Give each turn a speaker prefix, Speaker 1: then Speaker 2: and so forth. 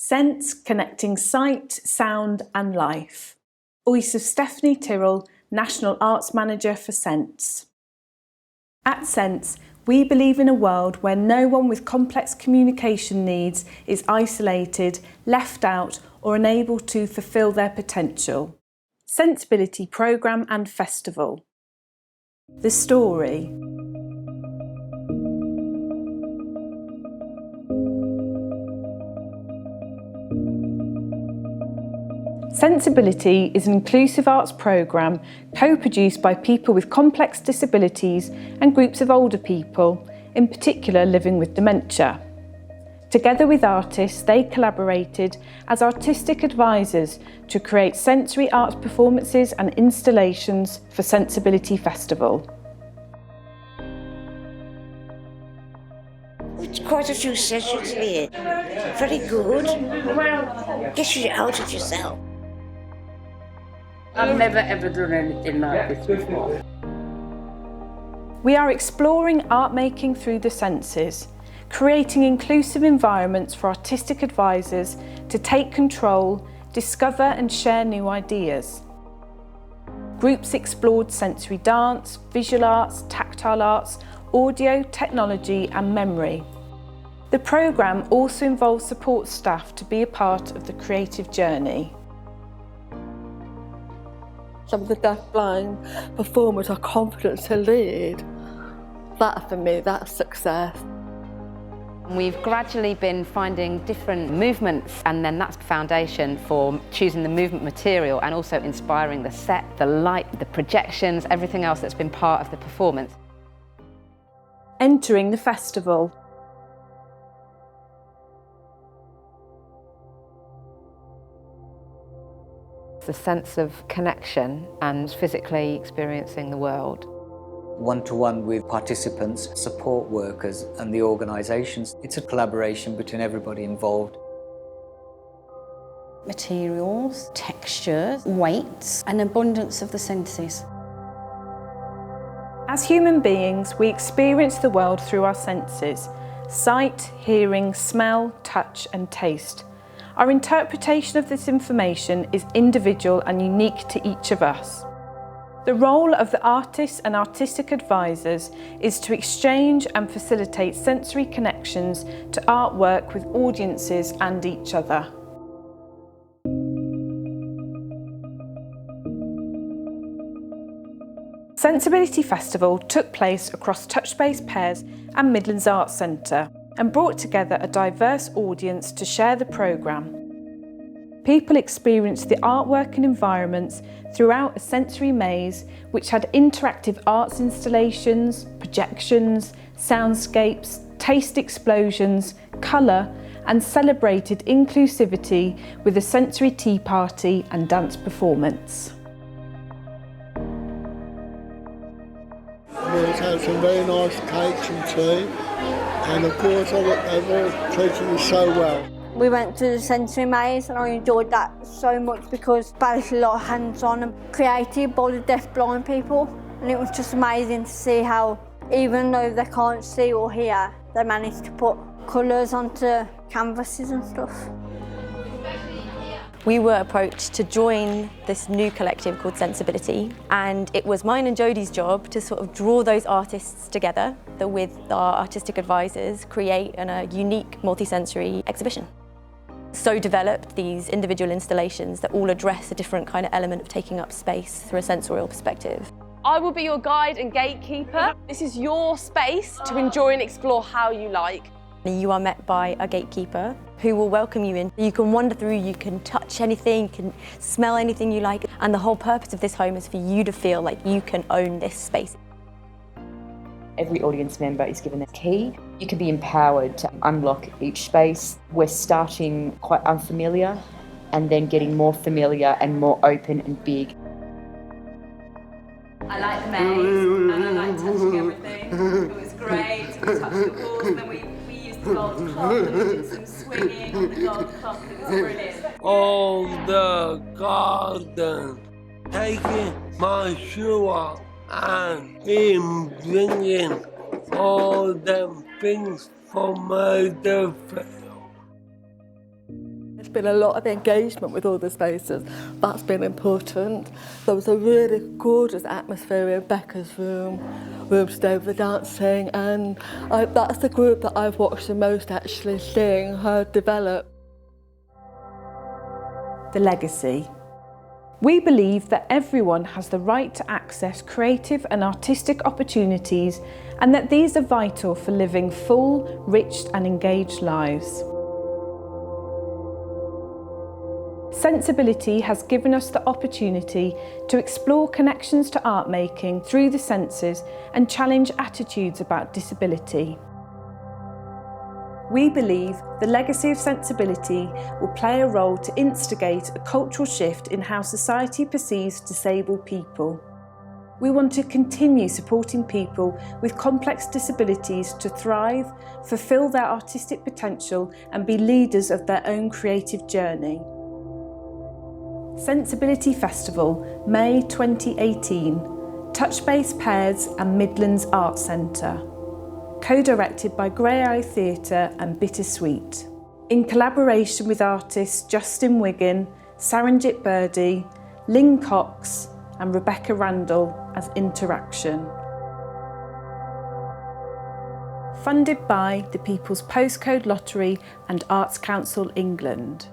Speaker 1: Sense, connecting sight, sound and life. Voice of Stephanie Tyrrell, National Arts Manager for Sense. At Sense, we believe in a world where no one with complex communication needs is isolated, left out or unable to fulfil their potential. Sensibility Programme and Festival. The story. Sensibility is an inclusive arts programme co-produced by people with complex disabilities and groups of older people, in particular living with dementia. Together with artists, they collaborated as artistic advisors to create sensory arts performances and installations for Sensibility Festival.
Speaker 2: Quite a few sessions here. Very good. Gets you out of yourself.
Speaker 3: I've never ever done anything like this before.
Speaker 1: We are exploring art making through the senses, creating inclusive environments for artistic advisors to take control, discover and share new ideas. Groups explored sensory dance, visual arts, tactile arts, audio, technology and memory. The programme also involves support staff to be a part of the creative journey.
Speaker 4: Some of the deafblind performers are confident to lead. That for me, that's success.
Speaker 5: We've gradually been finding different movements, and then that's the foundation for choosing the movement material and also inspiring the set, the light, the projections, everything else that's been part of the performance.
Speaker 1: Entering the festival.
Speaker 5: The sense of connection and physically experiencing the world.
Speaker 6: One-to-one with participants, support workers and the organisations. It's a collaboration between everybody involved.
Speaker 7: Materials, textures, weights, an abundance of the senses.
Speaker 1: As human beings, we experience the world through our senses: sight, hearing, smell, touch and taste. Our interpretation of this information is individual and unique to each of us. The role of the artists and artistic advisors is to exchange and facilitate sensory connections to artwork with audiences and each other. Sensibility Festival took place across Touchbase Pairs and Midlands Arts Centre and brought together a diverse audience to share the programme. People experienced the artwork and environments throughout a sensory maze which had interactive arts installations, projections, soundscapes, taste explosions, colour and celebrated inclusivity with a sensory tea party and dance performance.
Speaker 8: We've had some very nice cakes and tea, and of course they've all treated me so well.
Speaker 9: We went to the sensory maze and I enjoyed that so much because basically a lot of hands-on and creative by the deaf-blind people, and it was just amazing to see how even though they can't see or hear, they managed to put colours onto canvases and stuff.
Speaker 10: We were approached to join this new collective called Sensibility, and it was mine and Jodie's job to sort of draw those artists together that with our artistic advisors create a unique multisensory exhibition. So developed these individual installations that all address a different kind of element of taking up space through a sensorial perspective.
Speaker 11: I will be your guide and gatekeeper. This is your space to enjoy and explore how you like.
Speaker 10: You are met by a gatekeeper who will welcome you in. You can wander through, you can touch anything, you can smell anything you like, and the whole purpose of this home is for you to feel like you can own this space.
Speaker 12: Every audience member is given a key. You can be empowered to unlock each space. We're starting quite unfamiliar and then getting more familiar and more open and big.
Speaker 13: I like the maze and I like touching everything. It was great. We touched the walls and then we used the gold clock and we did some swinging on the gold clock. It was brilliant.
Speaker 14: Oh, the garden. Taking my shoe off and been bringing all them things for my feel.
Speaker 4: There's been a lot of engagement with all the spaces. That's been important. There was a really gorgeous atmosphere in Becca's room today with the dancing, and that's the group that I've watched the most, actually, seeing her develop.
Speaker 1: The legacy. We believe that everyone has the right to access creative and artistic opportunities, and that these are vital for living full, rich and engaged lives. Sensibility has given us the opportunity to explore connections to art making through the senses and challenge attitudes about disability. We believe the legacy of Sensibility will play a role to instigate a cultural shift in how society perceives disabled people. We want to continue supporting people with complex disabilities to thrive, fulfil their artistic potential and be leaders of their own creative journey. Sensibility Festival, May 2018, Touchbase Pairs and Midlands Art Centre. Co-directed by Grey Eye Theatre and Bittersweet. In collaboration with artists Justin Wiggin, Saranjit Birdie, Lynn Cox and Rebecca Randall as Interaction. Funded by the People's Postcode Lottery and Arts Council England.